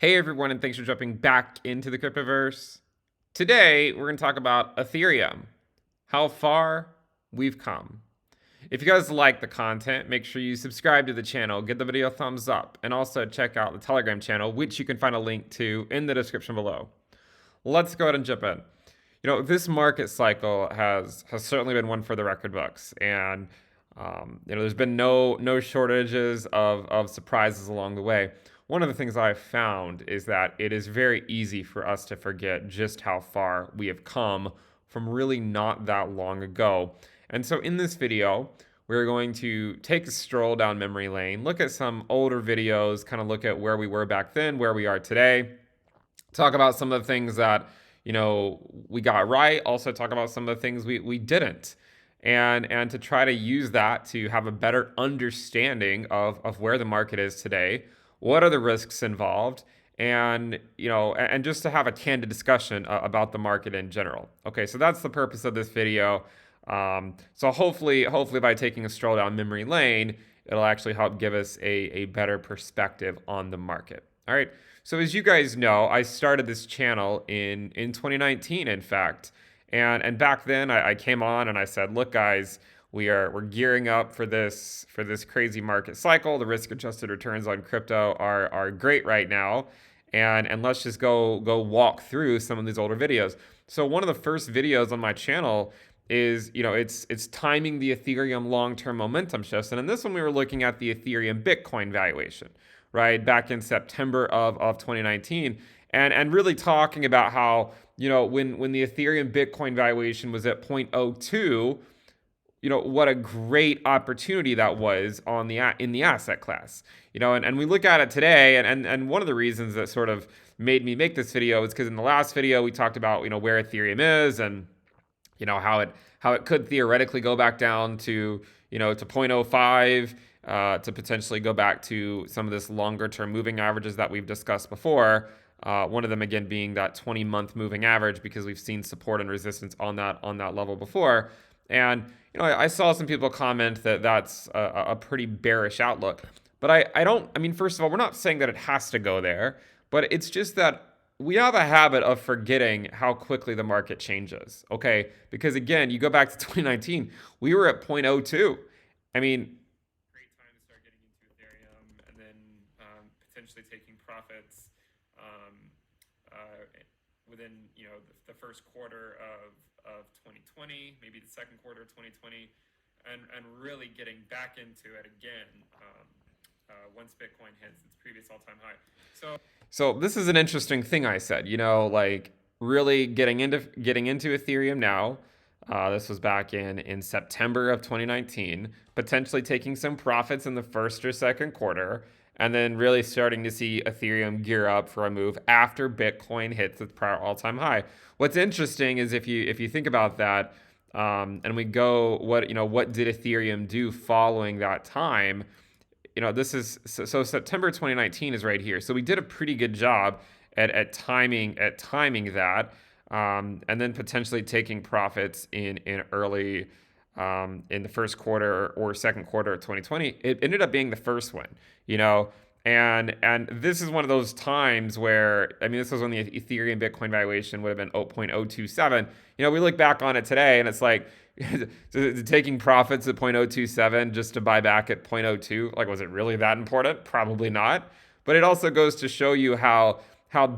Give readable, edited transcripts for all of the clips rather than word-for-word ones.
Hey everyone, and thanks for jumping back into the cryptoverse. Today, we're going to talk about Ethereum, how far we've come. If you guys like the content, make sure you subscribe to the channel, give the video a thumbs up, and also check out the Telegram channel, which you can find a link to in the description below. Let's go ahead and jump in. This market cycle has certainly been one for the record books, and there's been no shortages of surprises along the way. One of the things I've found is that it is very easy for us to forget just how far we have come from really not that long ago. And so in this video, we're going to take a stroll down memory lane, look at some older videos, kind of look at where we were back then, where we are today, talk about some of the things that we got right, also talk about some of the things we didn't, and to try to use that to have a better understanding of where the market is today, what are the risks involved, and just to have a candid discussion about the market in general. Okay, so that's the purpose of this video. So hopefully by taking a stroll down memory lane, it'll actually help give us a better perspective on the market. All right. So as you guys know, I started this channel in 2019, in fact, and back then I came on and I said, look, guys, we're gearing up for this crazy market cycle. The risk-adjusted returns on crypto are great right now, and let's just go walk through some of these older videos. So one of the first videos on my channel is, it's timing the Ethereum long-term momentum shifts, and in this one we were looking at the Ethereum Bitcoin valuation, right, back in September of 2019, and really talking about how, when the Ethereum Bitcoin valuation was at 0.02, what a great opportunity that was in the asset class. And we look at it today, and one of the reasons that sort of made me make this video is because in the last video we talked about, where Ethereum is, and how it could theoretically go back down to, to 0.05, to potentially go back to some of this longer term moving averages that we've discussed before. One of them again being that 20-month moving average, because we've seen support and resistance on that level before. And I saw some people comment that that's a pretty bearish outlook. But I mean, first of all, we're not saying that it has to go there, but it's just that we have a habit of forgetting how quickly the market changes, okay? Because again, you go back to 2019, we were at 0.02. I mean, great time to start getting into Ethereum, and then potentially taking profits within the first quarter of 2020, maybe the second quarter of 2020, and really getting back into it again once Bitcoin hits its previous all-time high. So this is an interesting thing I said, like really getting into Ethereum now. This was back in September of 2019, potentially taking some profits in the first or second quarter, and then really starting to see Ethereum gear up for a move after Bitcoin hits its prior all-time high. What's interesting is if you think about that, and we go, what did Ethereum do following that time? This is so September 2019 is right here. So we did a pretty good job at timing that, and then potentially taking profits in early in the first quarter or second quarter of 2020. It ended up being the first one, and this is one of those times where, I mean, this was when the Ethereum Bitcoin valuation would have been 0.027. We look back on it today and it's like, taking profits at 0.027 just to buy back at 0.02, like, was it really that important? Probably not. But it also goes to show you how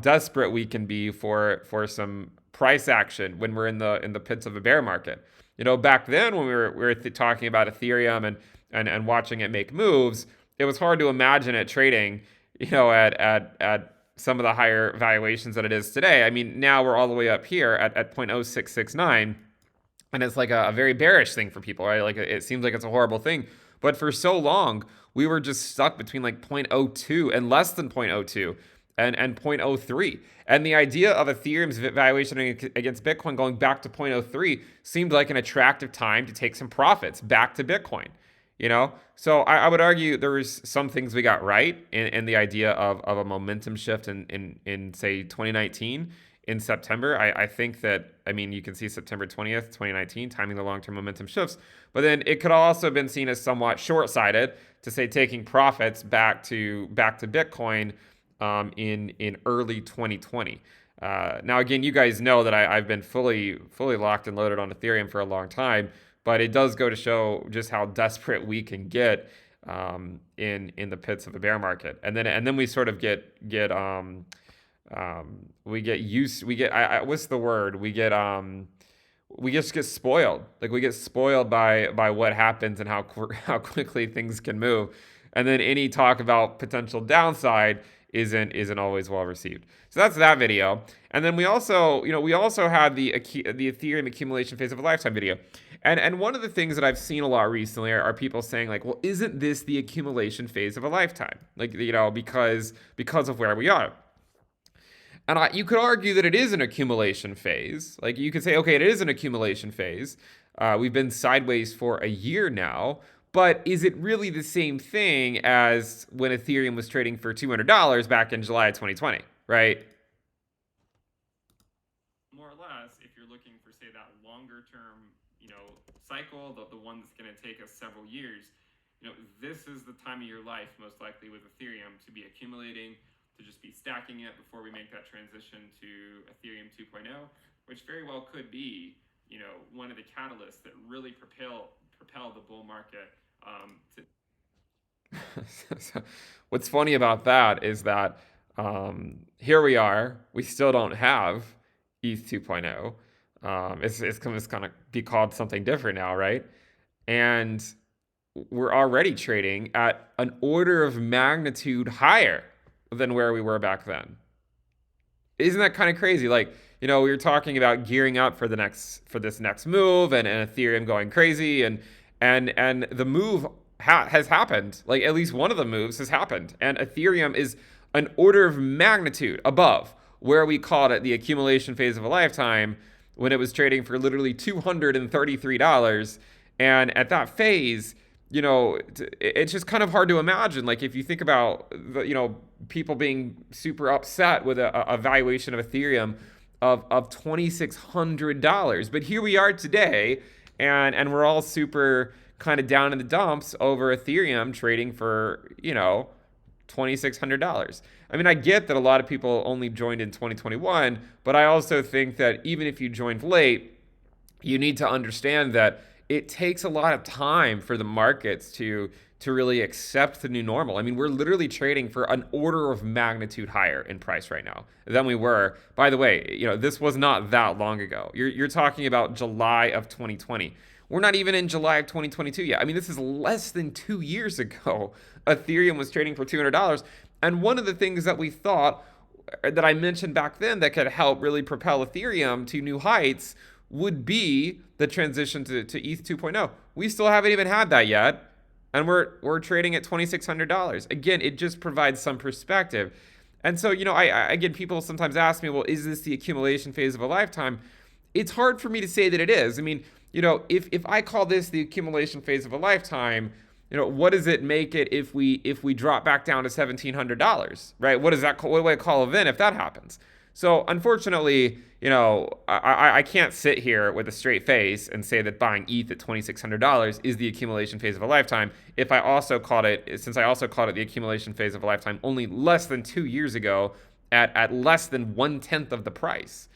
desperate we can be for some price action when we're in the pits of a bear market. Back then when we were talking about Ethereum and watching it make moves, it was hard to imagine it trading, at some of the higher valuations that it is today. I mean, now we're all the way up here at 0.0669. And it's like a very bearish thing for people, right? Like, it seems like it's a horrible thing. But for so long, we were just stuck between like 0.02 and less than 0.02 and 0.03. And the idea of Ethereum's valuation against Bitcoin going back to 0.03 seemed like an attractive time to take some profits back to Bitcoin. So I would argue there was some things we got right in the idea of a momentum shift in say 2019. In September, I think that, I mean, you can see September 20th, 2019, timing the long-term momentum shifts. But then it could also have been seen as somewhat short-sighted to say taking profits back to Bitcoin in early 2020. Now, again, you guys know that I've been fully locked and loaded on Ethereum for a long time, but it does go to show just how desperate we can get in the pits of a bear market, and then we sort of we get used we get what's the word we just get spoiled. Like we get spoiled by what happens and how quickly things can move, and then any talk about potential downside isn't always well received. So that's that video. And then we also had the Ethereum accumulation phase of a lifetime video. And one of the things that I've seen a lot recently are people saying like, well, isn't this the accumulation phase of a lifetime? Like, because of where we are. And you could argue that it is an accumulation phase. Like you could say, okay, it is an accumulation phase. We've been sideways for a year now, but is it really the same thing as when Ethereum was trading for $200 back in July of 2020, right? More or less, if you're looking for, say, that longer term, cycle, the one that's going to take us several years, this is the time of your life, most likely with Ethereum, to be accumulating, to just be stacking it before we make that transition to Ethereum 2.0, which very well could be, one of the catalysts that really propel the bull market. So what's funny about that is that here we are, we still don't have ETH 2.0. It's going to be called something different now, right? And we're already trading at an order of magnitude higher than where we were back then. Isn't that kind of crazy? Like, we were talking about gearing up for this next move and Ethereum going crazy, and the move has happened. Like at least one of the moves has happened, and Ethereum is an order of magnitude above where we called it the accumulation phase of a lifetime when it was trading for literally $233. And at that phase, it's just kind of hard to imagine. Like if you think about people being super upset with a valuation of Ethereum of $2,600, but here we are today, and we're all super kind of down in the dumps over Ethereum trading for $2,600. I mean, I get that a lot of people only joined in 2021, but I also think that even if you joined late, you need to understand that it takes a lot of time for the markets to really accept the new normal. I mean, we're literally trading for an order of magnitude higher in price right now than we were. By the way, this was not that long ago. You're talking about July of 2020. We're not even in July of 2022 yet. I mean, this is less than 2 years ago. Ethereum was trading for $200. And one of the things that we thought, that I mentioned back then, that could help really propel Ethereum to new heights would be the transition to ETH 2.0. We still haven't even had that yet, and we're trading at $2,600. Again, it just provides some perspective. And so, again, people sometimes ask me, well, is this the accumulation phase of a lifetime? It's hard for me to say that it is. I mean, if I call this the accumulation phase of a lifetime, what does it make it if we drop back down to $1,700, right? What do I call an event if that happens? So unfortunately, I can't sit here with a straight face and say that buying ETH at $2,600 is the accumulation phase of a lifetime. Since I also called it the accumulation phase of a lifetime only less than 2 years ago at less than 1/10 of the price.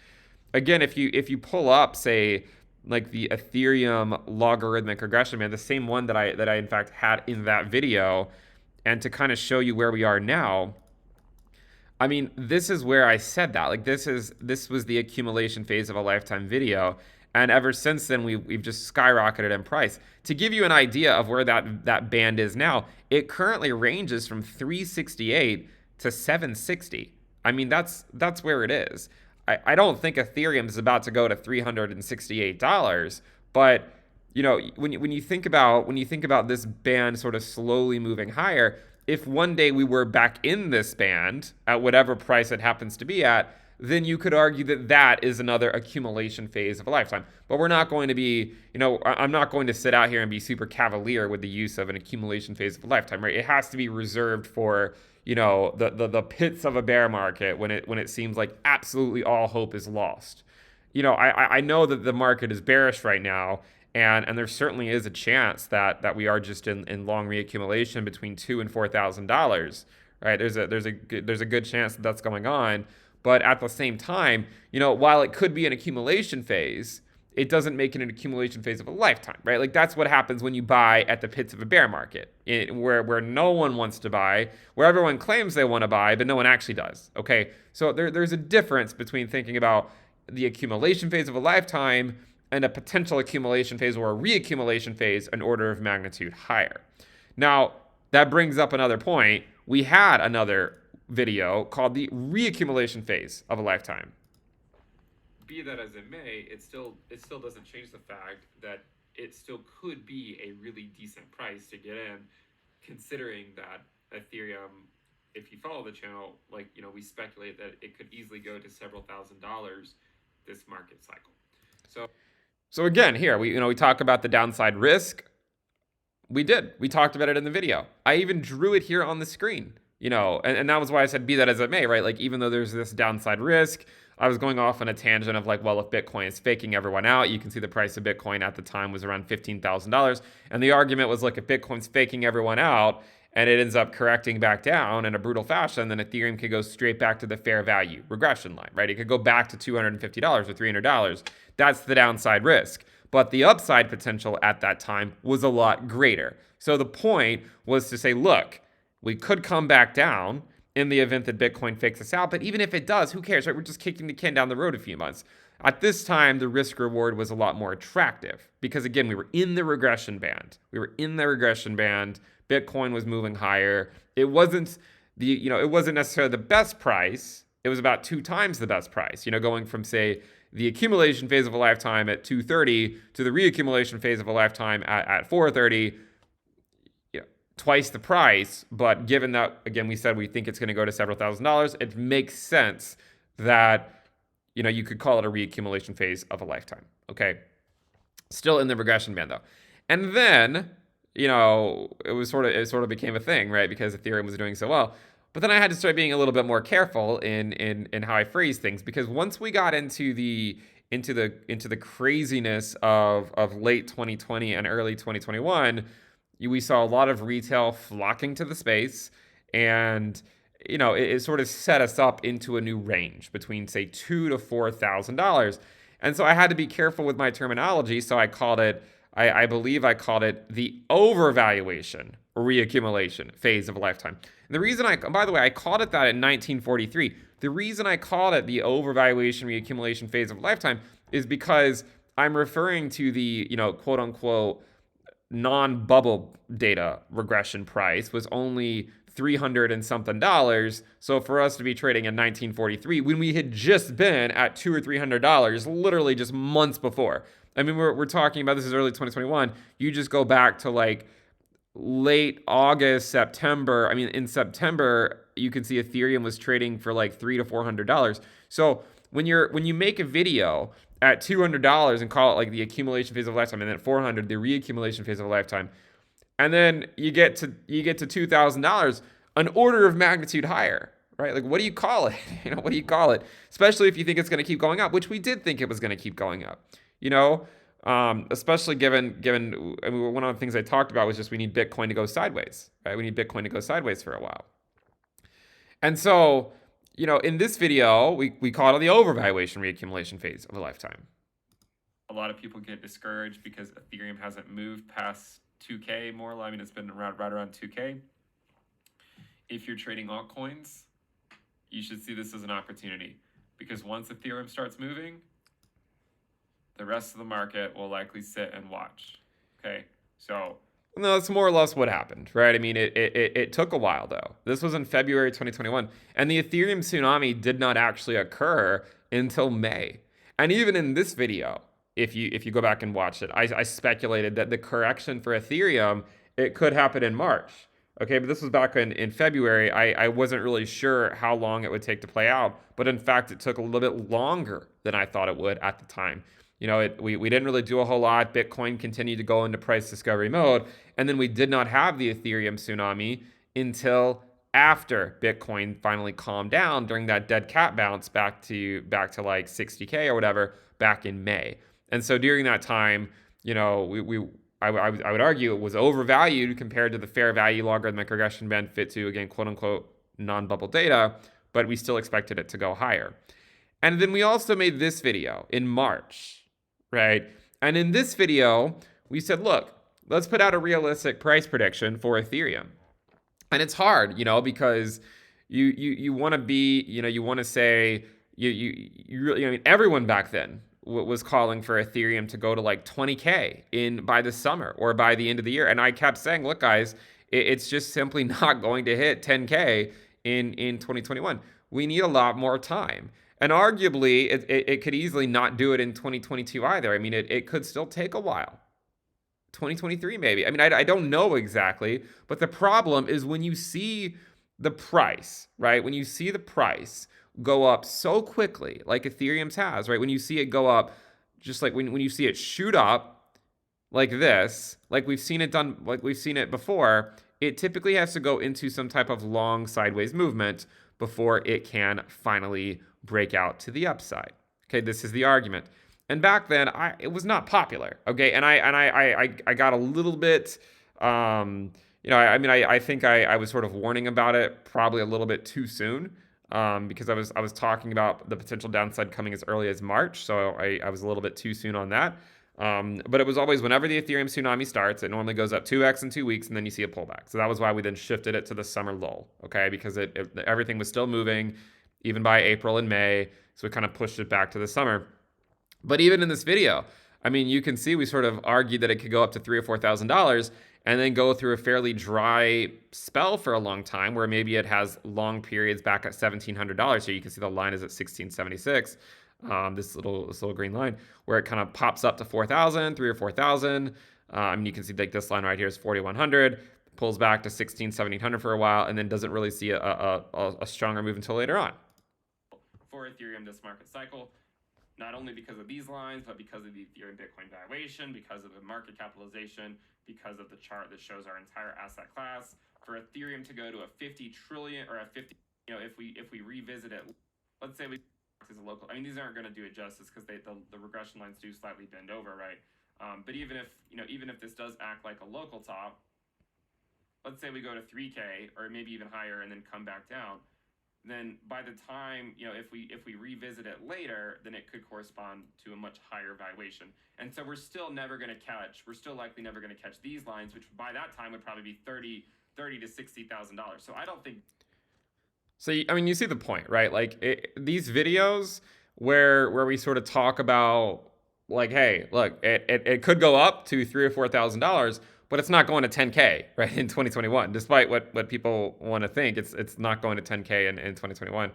Again, if you pull up, say, like the Ethereum logarithmic regression, man, the same one that I in fact had in that video, and to kind of show you where we are now. I mean, this is where I said that. Like this was the accumulation phase of a lifetime video, and ever since then we've just skyrocketed in price. To give you an idea of where that band is now, it currently ranges from 368 to 760. I mean, that's where it is. I don't think Ethereum is about to go to $368, but when you think about this band sort of slowly moving higher, if one day we were back in this band at whatever price it happens to be at, then you could argue that is another accumulation phase of a lifetime. But we're not going to be, I'm not going to sit out here and be super cavalier with the use of an accumulation phase of a lifetime, right? It has to be reserved for, the pits of a bear market when it seems like absolutely all hope is lost. I know that the market is bearish right now, and there certainly is a chance that we are just in long reaccumulation between $2,000 and $4,000, right? There's a good chance that that's going on. But at the same time, while it could be an accumulation phase, it doesn't make it an accumulation phase of a lifetime, right? Like that's what happens when you buy at the pits of a bear market, where no one wants to buy, where everyone claims they want to buy, but no one actually does. Okay, so there's a difference between thinking about the accumulation phase of a lifetime and a potential accumulation phase or a reaccumulation phase an order of magnitude higher. Now, that brings up another point. We had another video called the reaccumulation phase of a lifetime. Be that as it may, it still doesn't change the fact that it still could be a really decent price to get in, considering that Ethereum, if you follow the channel, we speculate that it could easily go to several $1,000s this market cycle. So again, here we talk about the downside risk. We talked about it in the video. I even drew it here on the screen, and that was why I said be that as it may, right? Like even though there's this downside risk, I was going off on a tangent of if Bitcoin is faking everyone out, you can see the price of Bitcoin at the time was around $15,000. And the argument was, if Bitcoin's faking everyone out and it ends up correcting back down in a brutal fashion, then Ethereum could go straight back to the fair value regression line, right? It could go back to $250 or $300. That's the downside risk. But the upside potential at that time was a lot greater. So the point was to say, look, we could come back down in the event that Bitcoin fakes us out. But even if it does, who cares, right? We're just kicking the can down the road a few months. At this time, the risk reward was a lot more attractive because, again, we were in the regression band. Bitcoin was moving higher. It wasn't necessarily the best price. It was about 2 times the best price, going from, say, the accumulation phase of a lifetime at 230 to the reaccumulation phase of a lifetime at 430. Twice the price, but given that, again, we said we think it's going to go to several $1,000s, it makes sense that, you could call it a reaccumulation phase of a lifetime, okay? Still in the regression band, though. And then, it sort of became a thing, right? Because Ethereum was doing so well. But then I had to start being a little bit more careful in how I phrase things, because once we got into the craziness of late 2020 and early 2021, we saw a lot of retail flocking to the space, and it sort of set us up into a new range between, say, $2,000 to $4,000. And so I had to be careful with my terminology. So I called it, I believe I called it the overvaluation reaccumulation phase of a lifetime. And the reason by the way, I called it that in 1943. The reason I called it the overvaluation reaccumulation phase of a lifetime is because I'm referring to the, quote unquote, non-bubble data regression price was only $300 and something. So for us to be trading in 1943 when we had just been at $200 or $300 literally just months before. I mean, we're talking about, this is early 2021. You just go back to late August, September. I mean, in September, you can see Ethereum was trading for $300 to $400. So when you make a video at $200 and call it the accumulation phase of a lifetime, and then at $400, the reaccumulation phase of a lifetime, and then you get to $2,000, an order of magnitude higher, right? What do you call it? What do you call it? Especially if you think it's going to keep going up, which we did think it was going to keep going up. Especially given one of the things I talked about was just we need Bitcoin to go sideways, right? We need Bitcoin to go sideways for a while. And so, in this video, we call it the overvaluation reaccumulation phase of a lifetime. A lot of people get discouraged because Ethereum hasn't moved past 2K more. I mean, it's been right around 2K. If you're trading altcoins, you should see this as an opportunity, because once Ethereum starts moving, the rest of the market will likely sit and watch. Okay, so no, that's more or less what happened, right? I mean, it took a while though. This was in February 2021, and the Ethereum tsunami did not actually occur until May. And even in this video, if you go back and watch it, I speculated that the correction for Ethereum, it could happen in March. Okay, but this was back in February. I wasn't really sure how long it would take to play out, but in fact, it took a little bit longer than I thought it would at the time. We didn't really do a whole lot. Bitcoin continued to go into price discovery mode. And then we did not have the Ethereum tsunami until after Bitcoin finally calmed down during that dead cat bounce back to 60K or whatever back in May. And so during that time, I would argue it was overvalued compared to the fair value logarithmic regression band fit to, again, quote unquote, non-bubble data, but we still expected it to go higher. And then we also made this video in March, right? And in this video, we said, look, let's put out a realistic price prediction for Ethereum. And it's hard, because you want to be, you want to say you really, I mean, everyone back then was calling for Ethereum to go to like 20K by the summer or by the end of the year. And I kept saying, look, guys, it's just simply not going to hit 10K in 2021. We need a lot more time. And arguably, it could easily not do it in 2022 either. I mean, it could still take a while. 2023 maybe. I mean, I don't know exactly, but the problem is when you see the price, right? When you see the price go up so quickly, like Ethereum's has, right? When you see it go up, just like when you see it shoot up like this, like we've seen it before, it typically has to go into some type of long sideways movement before it can finally break out to the upside. Okay, this is the argument. And back then, it was not popular. Okay, and I got a little bit, I think I was sort of warning about it probably a little bit too soon, because I was talking about the potential downside coming as early as March, so I was a little bit too soon on that. But it was always whenever the Ethereum tsunami starts, it normally goes up 2x in 2 weeks, and then you see a pullback. So that was why we then shifted it to the summer lull, okay? Because everything was still moving, even by April and May, so we kind of pushed it back to the summer. But even in this video, I mean, you can see we sort of argued that it could go up to $3,000 or $4,000 and then go through a fairly dry spell for a long time where maybe it has long periods back at $1,700. So you can see the line is at 1676. This little green line where it kind of pops up to 4,000, 3,000 or 4,000. I mean, you can see like this line right here is 4,100, pulls back to 16, 1,700 for a while, and then doesn't really see a stronger move until later on. For Ethereum this market cycle, not only because of these lines, but because of the Ethereum Bitcoin valuation, because of the market capitalization, because of the chart that shows our entire asset class. For Ethereum to go to a 50 trillion or a 50, if we revisit it, let's say we as a local, I mean, these aren't going to do it justice because the regression lines do slightly bend over, right? But even if this does act like a local top, let's say we go to 3K or maybe even higher and then come back down, then by the time, if we revisit it later, then it could correspond to a much higher valuation. And so we're still likely never going to catch these lines, which by that time would probably be $30,000 to $60,000. So I don't think. So, I mean, you see the point, right? Like these videos where we sort of talk about like, hey, look, it could go up to $3,000 or $4,000, but it's not going to 10K, right, in 2021, despite what people want to think. It's not going to 10K in 2021,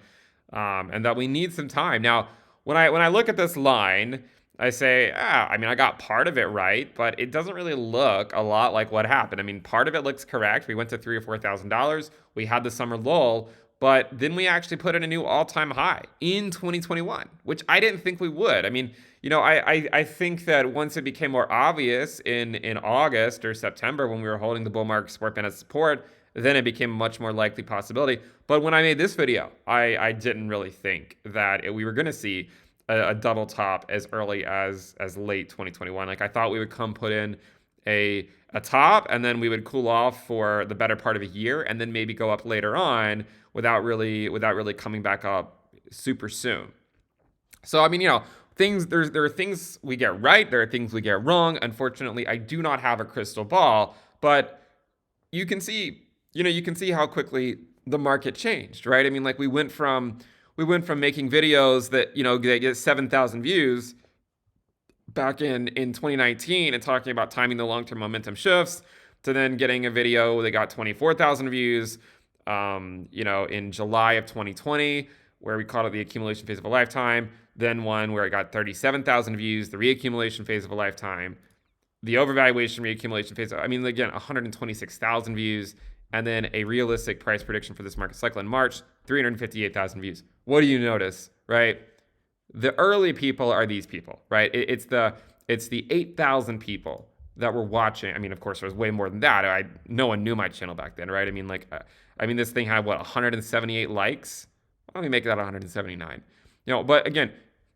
and that we need some time. Now, when I look at this line, I say, I mean, I got part of it right, but it doesn't really look a lot like what happened. I mean, part of it looks correct. We went to $3,000 or $4,000. We had the summer lull, but then we actually put in a new all-time high in 2021, which I didn't think we would. I mean, I think that once it became more obvious in August or September when we were holding the bull market support band as support, then it became a much more likely possibility. But when I made this video, I didn't really think that we were going to see a double top as early as late 2021. Like I thought we would put in a top and then we would cool off for the better part of a year and then maybe go up later on without really coming back up super soon. So I mean, there are things we get right, there are things we get wrong. Unfortunately, I do not have a crystal ball, but you can see how quickly the market changed, right? I mean, like we went from making videos that, they get 7,000 views back in 2019 and talking about timing the long-term momentum shifts to then getting a video that got 24,000 views, in July of 2020, where we called it the accumulation phase of a lifetime, then one where it got 37,000 views, the reaccumulation phase of a lifetime, the overvaluation reaccumulation phase, again, 126,000 views, and then a realistic price prediction for this market cycle in March, 358,000 views. What do you notice, right? The early people are these people, right? It's the 8,000 people that were watching. I mean, of course, there was way more than that. No one knew my channel back then, right? I mean, this thing had 178 likes. Let me make that 179. But again,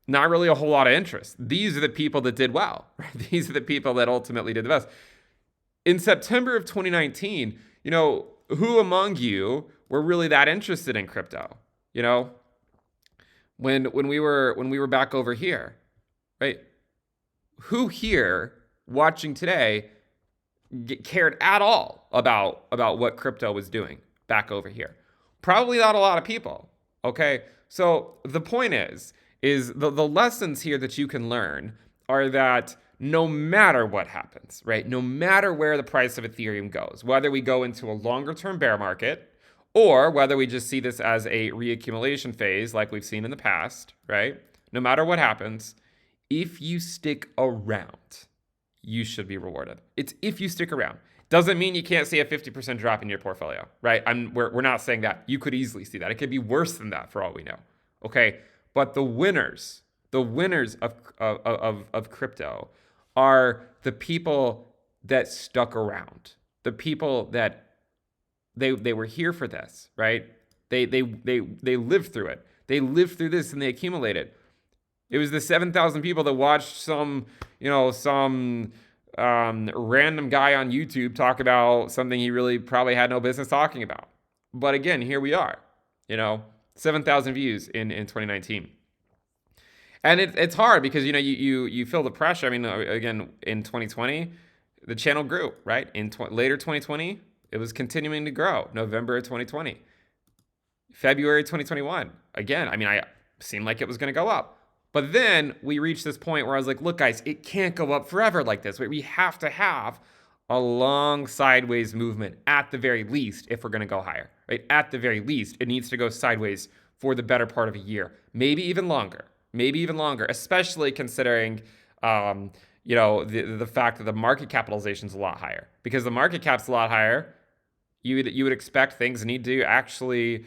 not really a whole lot of interest. These are the people that did well, right? These are the people that ultimately did the best. In September of 2019, who among you were really that interested in crypto. You know, when we were back over here, right? Who here watching today cared at all about what crypto was doing back over here? Probably not a lot of people. Okay, so the point is the lessons here that you can learn are that no matter what happens, right? No matter where the price of Ethereum goes, whether we go into a longer term bear market or whether we just see this as a reaccumulation phase like we've seen in the past, right? No matter what happens, if you stick around, you should be rewarded. It's if you stick around. Doesn't mean you can't see a 50% drop in your portfolio, right? We're not saying that. You could easily see that. It could be worse than that for all we know. Okay, but the winners of crypto are the people that stuck around, the people that they were here for this, right? They lived through it. They lived through this and they accumulated. It was the 7,000 people that watched some random guy on YouTube talk about something he really probably had no business talking about. But again, here we are, 7,000 views in 2019. And it's hard because, you feel the pressure. I mean, again, in 2020, the channel grew, right? In later 2020, it was continuing to grow. November of 2020. February 2021. Again, I mean, I seemed like it was going to go up. But then we reached this point where I was like, look, guys, it can't go up forever like this. We have to have a long sideways movement at the very least if we're going to go higher, right? At the very least, it needs to go sideways for the better part of a year, maybe even longer, especially considering, the fact that the market capitalization is a lot higher. Because the market cap's a lot higher, you would expect things need to actually,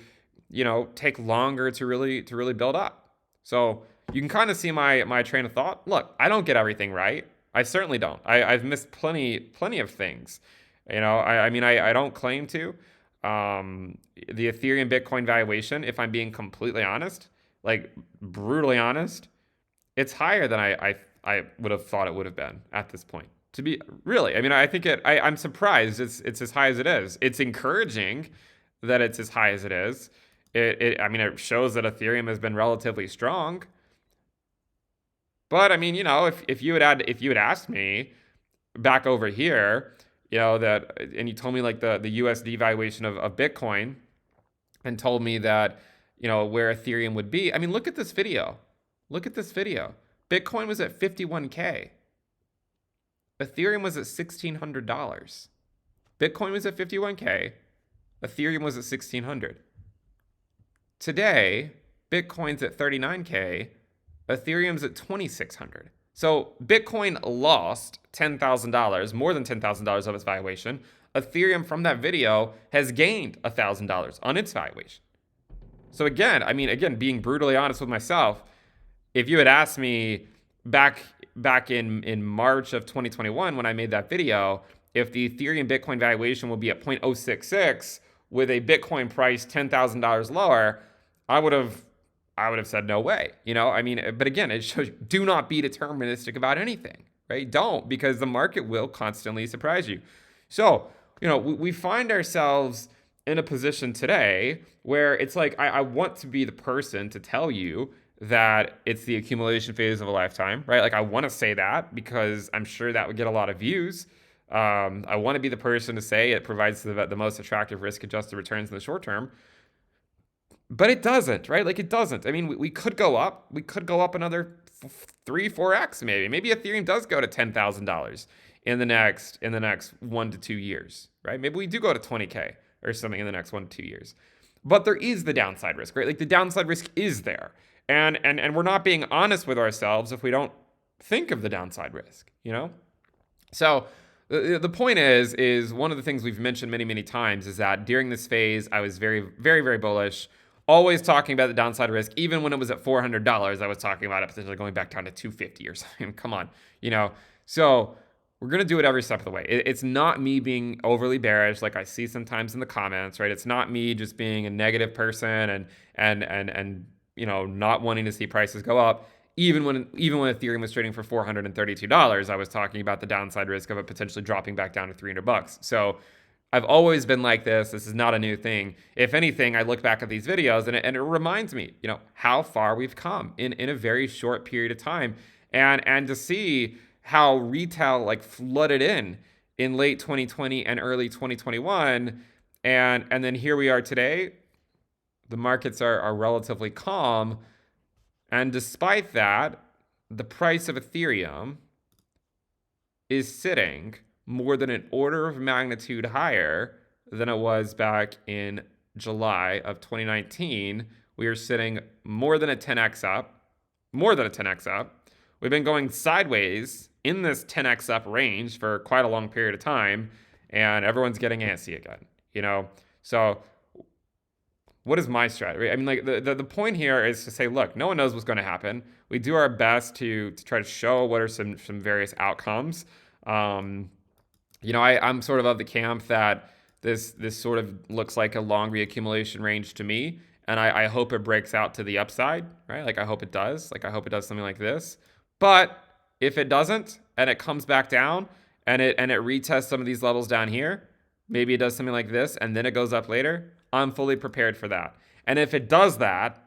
take longer to really build up. So you can kind of see my train of thought. Look, I don't get everything right. I certainly don't. I've missed plenty of things. I don't claim to. The Ethereum Bitcoin valuation, if I'm being completely honest, like brutally honest, it's higher than I would have thought it would have been at this point. To be really, I think I'm surprised it's as high as it is. It's encouraging that it's as high as it is. It shows that Ethereum has been relatively strong. But if you had asked me back over here, and you told me like the USD valuation of Bitcoin and told me that, where Ethereum would be. Look at this video. Bitcoin was at 51K. Ethereum was at $1,600. Bitcoin was at 51K. Ethereum was at 1,600. Today, Bitcoin's at 39K. Ethereum's at 2,600. So Bitcoin lost $10,000, more than $10,000 of its valuation. Ethereum from that video has gained $1,000 on its valuation. So again, being brutally honest with myself, if you had asked me back in March of 2021 when I made that video, if the Ethereum Bitcoin valuation will be at 0.066 with a Bitcoin price $10,000 lower, I would have said no way, but again, it shows you, do not be deterministic about anything, right? Don't, because the market will constantly surprise you. So, we find ourselves in a position today where it's like, I want to be the person to tell you that it's the accumulation phase of a lifetime, right? Like I want to say that because I'm sure that would get a lot of views. I want to be the person to say it provides the most attractive risk-adjusted returns in the short term. But it doesn't, right? Like it doesn't. We could go up. We could go up another 3-4x maybe. Maybe Ethereum does go to $10,000 in the next 1 to 2 years, right? Maybe we do go to 20K or something in the next 1 to 2 years. But there is the downside risk, right? Like the downside risk is there. And we're not being honest with ourselves if we don't think of the downside risk, So the point is one of the things we've mentioned many, many times is that during this phase, I was very, very, very bullish. Always talking about the downside risk. Even when it was at $400, I was talking about it potentially going back down to $250 or something. Come on, So we're going to do it every step of the way. It's not me being overly bearish like I see sometimes in the comments, right? It's not me just being a negative person and not wanting to see prices go up. Even when Ethereum was trading for $432, I was talking about the downside risk of it potentially dropping back down to $300. So I've always been like this. This is not a new thing. If anything, I look back at these videos and it reminds me, how far we've come in a very short period of time. And to see how retail like flooded in late 2020 and early 2021. And then here we are today. The markets are relatively calm. And despite that, the price of Ethereum is sitting more than an order of magnitude higher than it was back in July of 2019. We are sitting more than a 10x up, more than a 10x up. We've been going sideways in this 10x up range for quite a long period of time, and everyone's getting antsy again, So what is my strategy? I mean, like the point here is to say, look, no one knows what's going to happen. We do our best to try to show what are some various outcomes. I'm sort of the camp that this sort of looks like a long reaccumulation range to me, and I hope it breaks out to the upside, right? Like I hope it does. Like I hope it does something like this. But if it doesn't and it comes back down and it retests some of these levels down here, maybe it does something like this and then it goes up later, I'm fully prepared for that. And if it does that,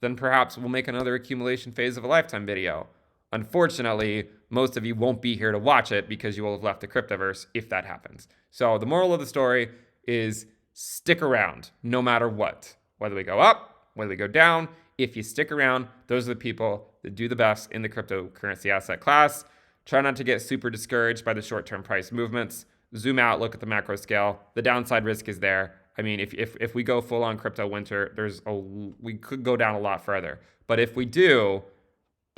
then perhaps we'll make another accumulation phase of a lifetime video. Unfortunately, most of you won't be here to watch it because you will have left the cryptoverse if that happens. So the moral of the story is stick around no matter what. Whether we go up, whether we go down, if you stick around, those are the people that do the best in the cryptocurrency asset class. Try not to get super discouraged by the short-term price movements. Zoom out, look at the macro scale. The downside risk is there. I mean, if we go full on crypto winter, we could go down a lot further. But if we do,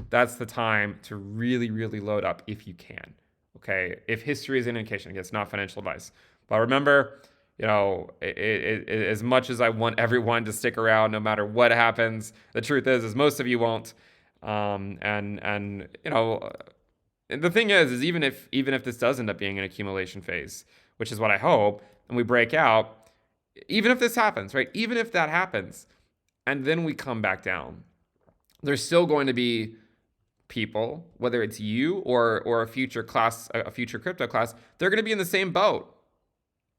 that's the time to really, really load up if you can. Okay, if history is an indication, it's not financial advice. But remember, as much as I want everyone to stick around no matter what happens, the truth is most of you won't. The thing is even if this does end up being an accumulation phase, which is what I hope, and we break out, even if this happens, right? Even if that happens, and then we come back down, there's still going to be people, whether it's you or a future crypto class, they're going to be in the same boat,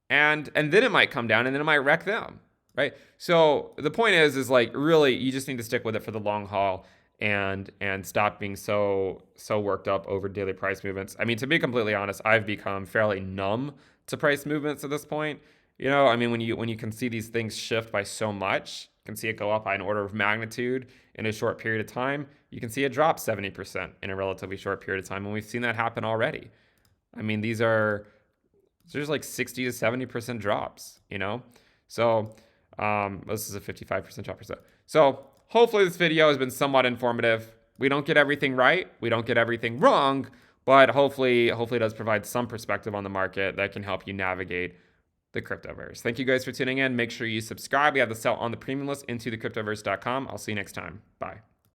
and then it might come down, and then it might wreck them, right? So the point is like really, you just need to stick with it for the long haul and stop being so worked up over daily price movements. I mean, to be completely honest, I've become fairly numb to price movements at this point. I mean, when you can see these things shift by so much, you can see it go up by an order of magnitude in a short period of time. You can see it drop 70% in a relatively short period of time, and we've seen that happen already. I mean, there's like 60 to 70% drops, So this is a 55% drop or so. So hopefully this video has been somewhat informative. We don't get everything right, we don't get everything wrong, but hopefully it does provide some perspective on the market that can help you navigate the cryptoverse. Thank you guys for tuning in. Make sure you subscribe. We have the sell on the premium list into thecryptoverse.com. I'll see you next time. Bye.